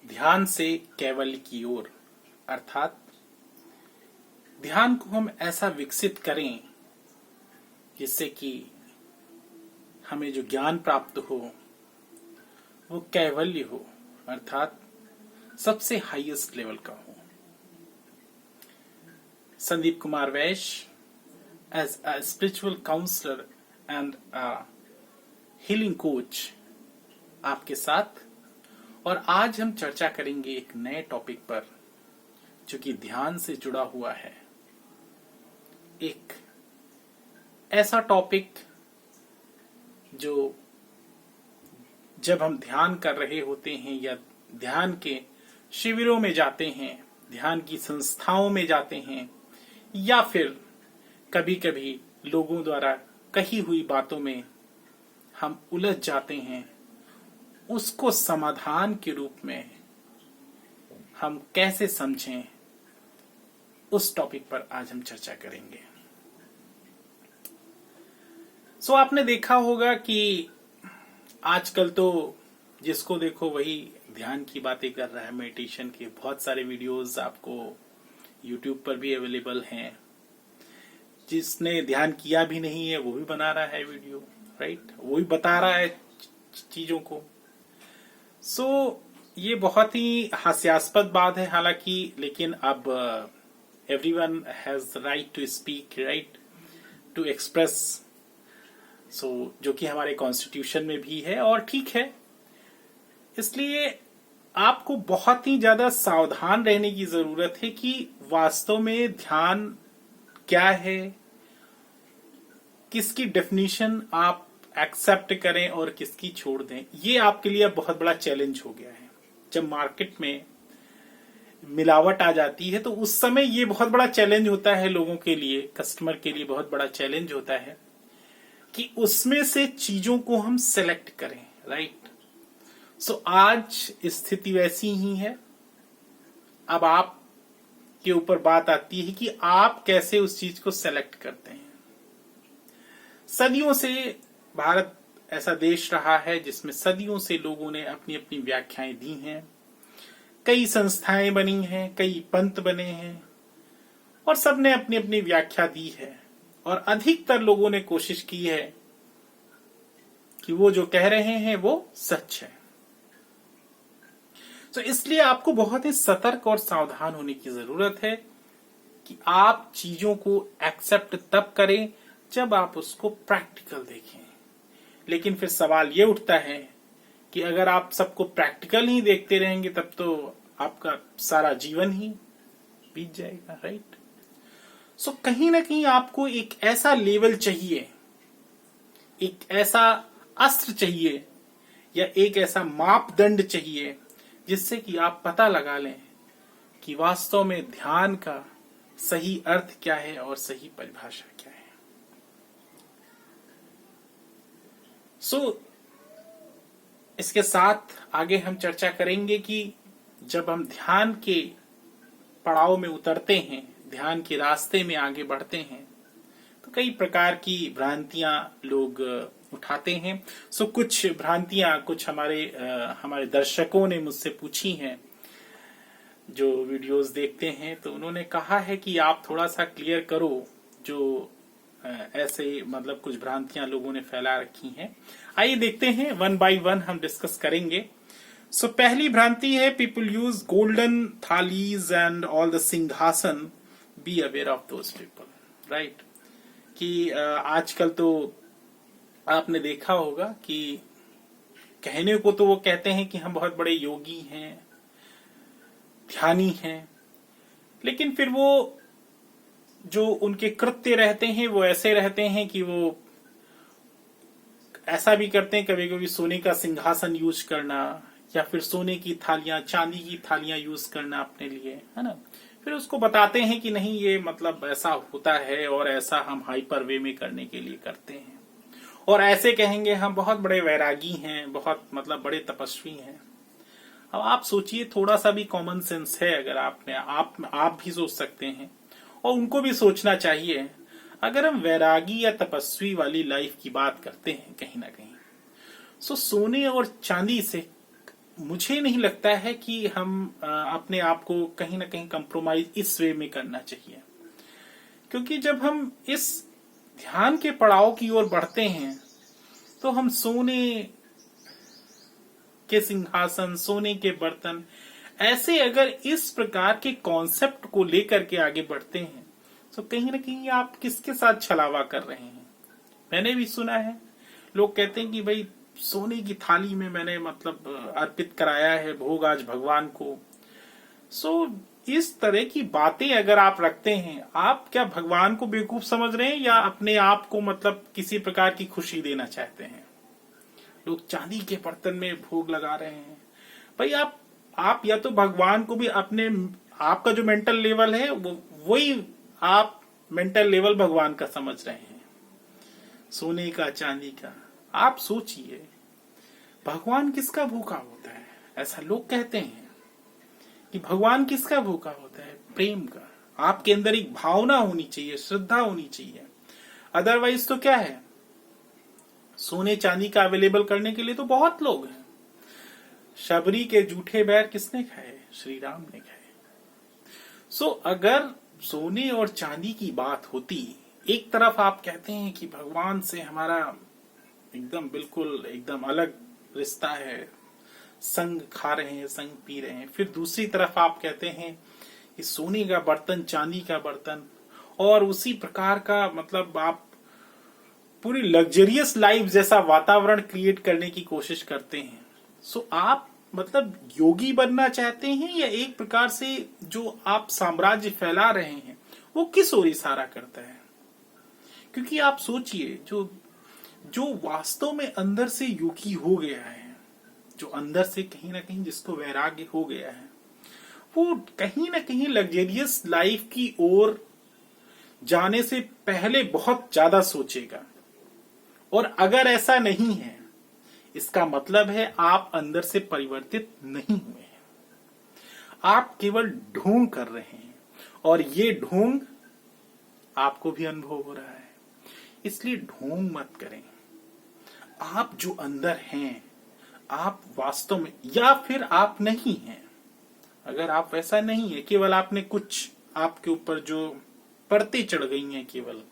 ध्यान से कैवल्य की ओर, अर्थात ध्यान को हम ऐसा विकसित करें जिससे कि हमें जो ज्ञान प्राप्त हो वो कैवल्य हो, अर्थात सबसे हाईएस्ट लेवल का हो। Sandeep Kumar Vaishya, as a spiritual counsellor and a healing coach, आपके साथ। और आज हम चर्चा करेंगे एक नए टॉपिक पर जो कि ध्यान से जुड़ा हुआ है। एक ऐसा टॉपिक जो जब हम ध्यान कर रहे होते हैं या ध्यान के शिविरों में जाते हैं, ध्यान की संस्थाओं में जाते हैं, या फिर कभी कभी लोगों द्वारा कही हुई बातों में हम उलझ जाते हैं, उसको समाधान के रूप में हम कैसे समझें, उस टॉपिक पर आज हम चर्चा करेंगे। आपने देखा होगा कि आजकल तो जिसको देखो वही ध्यान की बातें कर रहा है। मेडिटेशन के बहुत सारे वीडियोस आपको YouTube पर भी अवेलेबल हैं। जिसने ध्यान किया भी नहीं है वो भी बना रहा है वीडियो, राइट, वो भी बता रहा है चीजों को। ये बहुत ही हास्यास्पद बात है हालांकि, लेकिन अब everyone has right to speak, right to express, जो कि हमारे कॉन्स्टिट्यूशन में भी है और ठीक है। इसलिए आपको बहुत ही ज्यादा सावधान रहने की जरूरत है कि वास्तव में ध्यान क्या है, किसकी डेफिनेशन आप एक्सेप्ट करें और किसकी छोड़ दें। ये आपके लिए बहुत बड़ा चैलेंज हो गया है। जब मार्केट में मिलावट आ जाती है तो उस समय ये बहुत बड़ा चैलेंज होता है लोगों के लिए, कस्टमर के लिए बहुत बड़ा चैलेंज होता है कि उसमें से चीजों को हम सेलेक्ट करें, राइट। आज स्थिति वैसी ही है। अब आप के ऊपर बात आती है कि आप कैसे उस चीज को सेलेक्ट करते हैं। सदियों से भारत ऐसा देश रहा है जिसमें सदियों से लोगों ने अपनी अपनी व्याख्याएं दी हैं। कई संस्थाएं बनी हैं, कई पंथ बने हैं और सबने अपनी अपनी व्याख्या दी है। और अधिकतर लोगों ने कोशिश की है कि वो जो कह रहे हैं वो सच है। इसलिए आपको बहुत ही सतर्क और सावधान होने की जरूरत है कि आप चीजों को एक्सेप्ट तब करें जब आप उसको प्रैक्टिकल देखें। लेकिन फिर सवाल ये उठता है कि अगर आप सबको प्रैक्टिकल ही देखते रहेंगे तब तो आपका सारा जीवन ही बीत जाएगा, राइट। कहीं ना कहीं आपको एक ऐसा लेवल चाहिए, एक ऐसा अस्त्र चाहिए या एक ऐसा मापदंड चाहिए जिससे कि आप पता लगा लें कि वास्तव में ध्यान का सही अर्थ क्या है और सही परिभाषा क्या है। इसके साथ आगे हम चर्चा करेंगे कि जब हम ध्यान के पड़ाव में उतरते हैं, ध्यान के रास्ते में आगे बढ़ते हैं, तो कई प्रकार की भ्रांतियां लोग उठाते हैं। कुछ भ्रांतियां कुछ हमारे दर्शकों ने मुझसे पूछी हैं जो वीडियोस देखते हैं, तो उन्होंने कहा है कि आप थोड़ा सा क्लियर करो जो ऐसे मतलब कुछ भ्रांतियां लोगों ने फैला रखी हैं। आइए देखते हैं, वन बाय वन हम डिस्कस करेंगे। पहली भ्रांति है, people use golden thalis and all the sinhasan, be aware of those people, right. कि आजकल तो आपने देखा होगा कि कहने को तो वो कहते हैं कि हम बहुत बड़े योगी हैं, ध्यानी हैं, लेकिन फिर वो जो उनके कृत्य रहते हैं वो ऐसे रहते हैं कि वो ऐसा भी करते हैं कभी कभी सोने का सिंहासन यूज करना या फिर सोने की थालियां, चांदी की थालियां यूज करना अपने लिए, है ना। फिर उसको बताते हैं कि नहीं ये मतलब ऐसा होता है और ऐसा हम हाइपर वे में करने के लिए करते हैं, और ऐसे कहेंगे हम बहुत बड़े वैरागी हैं, बहुत मतलब बड़े तपस्वी हैं। अब आप सोचिए, थोड़ा सा भी कॉमन सेंस है अगर आप भी सोच सकते हैं और उनको भी सोचना चाहिए। अगर हम वैरागी या तपस्वी वाली लाइफ की बात करते हैं कहीं ना कहीं, सोने और चांदी से मुझे नहीं लगता है कि हम अपने आप को कहीं ना कहीं कंप्रोमाइज इस वे में करना चाहिए, क्योंकि जब हम इस ध्यान के पड़ाव की ओर बढ़ते हैं तो हम सोने के सिंहासन, सोने के बर्तन, ऐसे अगर इस प्रकार के कॉन्सेप्ट को लेकर के आगे बढ़ते हैं तो कहीं ना कहीं आप किसके साथ छलावा कर रहे हैं। मैंने भी सुना है, लोग कहते हैं कि भाई सोने की थाली में मैंने मतलब अर्पित कराया है भोग आज भगवान को। इस तरह की बातें अगर आप रखते हैं, आप क्या भगवान को बेवकूफ समझ रहे हैं या अपने आप को मतलब किसी प्रकार की खुशी देना चाहते हैं। लोग चांदी के बर्तन में भोग लगा रहे हैं। भाई आप या तो भगवान को भी अपने, आपका जो मेंटल लेवल है वही आप मेंटल लेवल भगवान का समझ रहे हैं, सोने का चांदी का। आप सोचिए भगवान किसका भूखा होता है। ऐसा लोग कहते हैं कि भगवान किसका भूखा होता है, प्रेम का। आपके अंदर एक भावना होनी चाहिए, श्रद्धा होनी चाहिए। अदरवाइज तो क्या है, सोने चांदी का अवेलेबल करने के लिए तो बहुत लोग हैं। शबरी के जूठे बैर किसने खाए, श्री राम ने खाए। अगर सोने और चांदी की बात होती, एक तरफ आप कहते हैं कि भगवान से हमारा एकदम बिल्कुल एकदम अलग रिश्ता है, संग खा रहे हैं, संग पी रहे हैं, फिर दूसरी तरफ आप कहते हैं कि सोने का बर्तन, चांदी का बर्तन, और उसी प्रकार का मतलब आप पूरी लग्जरियस लाइफ जैसा वातावरण क्रिएट करने की कोशिश करते हैं। आप मतलब योगी बनना चाहते हैं या एक प्रकार से जो आप साम्राज्य फैला रहे हैं वो किस ओर इशारा करता है। क्योंकि आप सोचिए जो वास्तव में अंदर से योगी हो गया है, जो अंदर से कहीं ना कहीं जिसको वैराग्य हो गया है, वो कहीं ना कहीं लग्जरियस लाइफ की ओर जाने से पहले बहुत ज्यादा सोचेगा। और अगर ऐसा नहीं है, इसका मतलब है आप अंदर से परिवर्तित नहीं हुए हैं, आप केवल ढोंग कर रहे हैं, और ये ढोंग आपको भी अनुभव हो रहा है। इसलिए ढोंग मत करें। आप जो अंदर हैं, आप वास्तव में, या फिर आप नहीं हैं। अगर आप वैसा नहीं है, केवल आपने कुछ आपके ऊपर जो परतें चढ़ गई हैं, केवल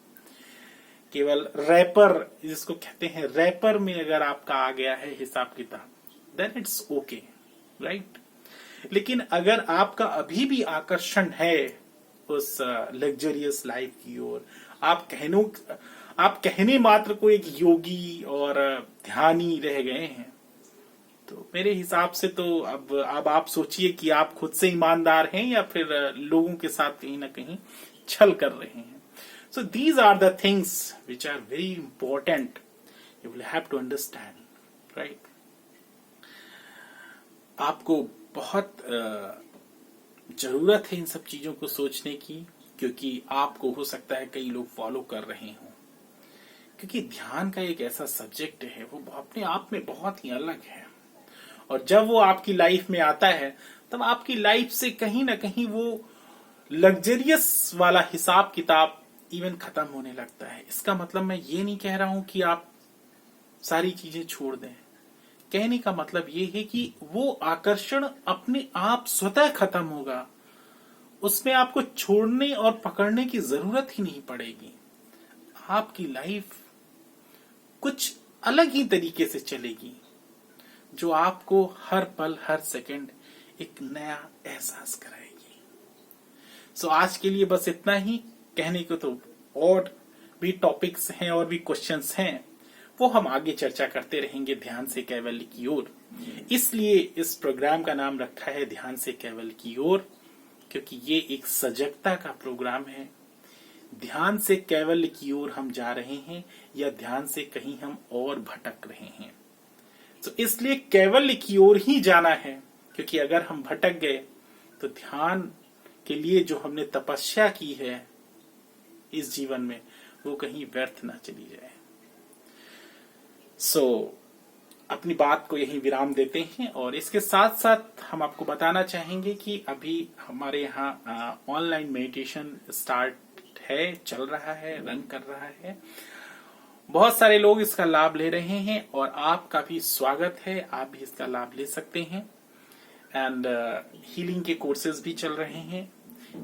रैपर जिसको कहते हैं, रैपर में अगर आपका आ गया है हिसाब किताब, देन इट्स ओके, राइट। लेकिन अगर आपका अभी भी आकर्षण है उस लग्जरियस लाइफ की ओर, आप कहने मात्र को एक योगी और ध्यानी रह गए हैं, तो मेरे हिसाब से तो अब आप सोचिए कि आप खुद से ईमानदार हैं या फिर लोगों के साथ कहीं ना कहीं छल कर रहे हैं। So these are the things which are very important. You will have to understand, right? आपको बहुत जरूरत है इन सब चीजों को सोचने की, क्योंकि आपको हो सकता है कई लोग फॉलो कर रहे हों। क्योंकि ध्यान का एक ऐसा सब्जेक्ट है, वो अपने आप में बहुत ही अलग है, और जब वो आपकी लाइफ में आता है तब आपकी लाइफ से कहीं ना कहीं वो लग्जरियस वाला हिसाब किताब इवन खत्म होने लगता है। इसका मतलब मैं ये नहीं कह रहा हूं कि आप सारी चीजें छोड़ दें। कहने का मतलब ये है कि वो आकर्षण अपने आप स्वतः खत्म होगा, उसमें आपको छोड़ने और पकड़ने की जरूरत ही नहीं पड़ेगी। आपकी लाइफ कुछ अलग ही तरीके से चलेगी, जो आपको हर पल हर सेकंड एक नया एहसास कराएगी। आज के लिए बस इतना ही। कहने को तो और भी टॉपिक्स हैं और भी क्वेश्चंस हैं, वो हम आगे चर्चा करते रहेंगे ध्यान से कैवल्य की ओर। इसलिए इस प्रोग्राम का नाम रखा है ध्यान से कैवल्य की ओर, क्योंकि ये एक सजगता का प्रोग्राम है। ध्यान से कैवल्य की ओर हम जा रहे हैं या ध्यान से कहीं हम और भटक रहे हैं। इसलिए कैवल्य की ओर ही जाना है, क्योंकि अगर हम भटक गए तो ध्यान के लिए जो हमने तपस्या की है इस जीवन में, वो कहीं व्यर्थ ना चली जाए। अपनी बात को यहीं विराम देते हैं, और इसके साथ साथ हम आपको बताना चाहेंगे कि अभी हमारे यहाँ ऑनलाइन मेडिटेशन स्टार्ट है, चल रहा है, रन कर रहा है, बहुत सारे लोग इसका लाभ ले रहे हैं और आपका भी स्वागत है, आप भी इसका लाभ ले सकते हैं। एंड हीलिंग के कोर्सेज भी चल रहे हैं,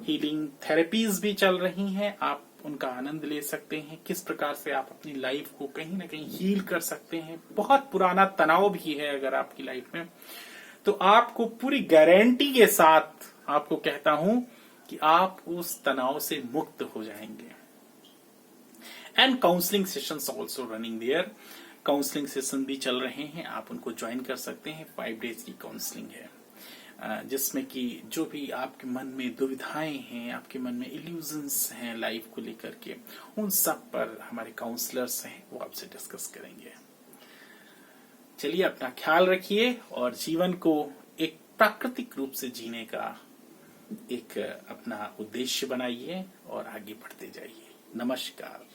हीलिंग थेरेपीज भी चल रही हैं, आप उनका आनंद ले सकते हैं। किस प्रकार से आप अपनी लाइफ को कहीं ना कहीं हील कर सकते हैं। बहुत पुराना तनाव भी है अगर आपकी लाइफ में, तो आपको पूरी गारंटी के साथ आपको कहता हूं कि आप उस तनाव से मुक्त हो जाएंगे। And counselling sessions also running their, counselling session भी चल रहे हैं, आप उनको ज्वाइन कर सकते हैं। 5 डेज की काउंसलिंग है जिसमें कि जो भी आपके मन में दुविधाएं हैं, आपके मन में इल्यूजन्स हैं लाइफ को लेकर के, उन सब पर हमारे काउंसलर्स हैं, वो आपसे डिस्कस करेंगे। चलिए अपना ख्याल रखिए और जीवन को एक प्राकृतिक रूप से जीने का एक अपना उद्देश्य बनाइए और आगे बढ़ते जाइए। नमस्कार।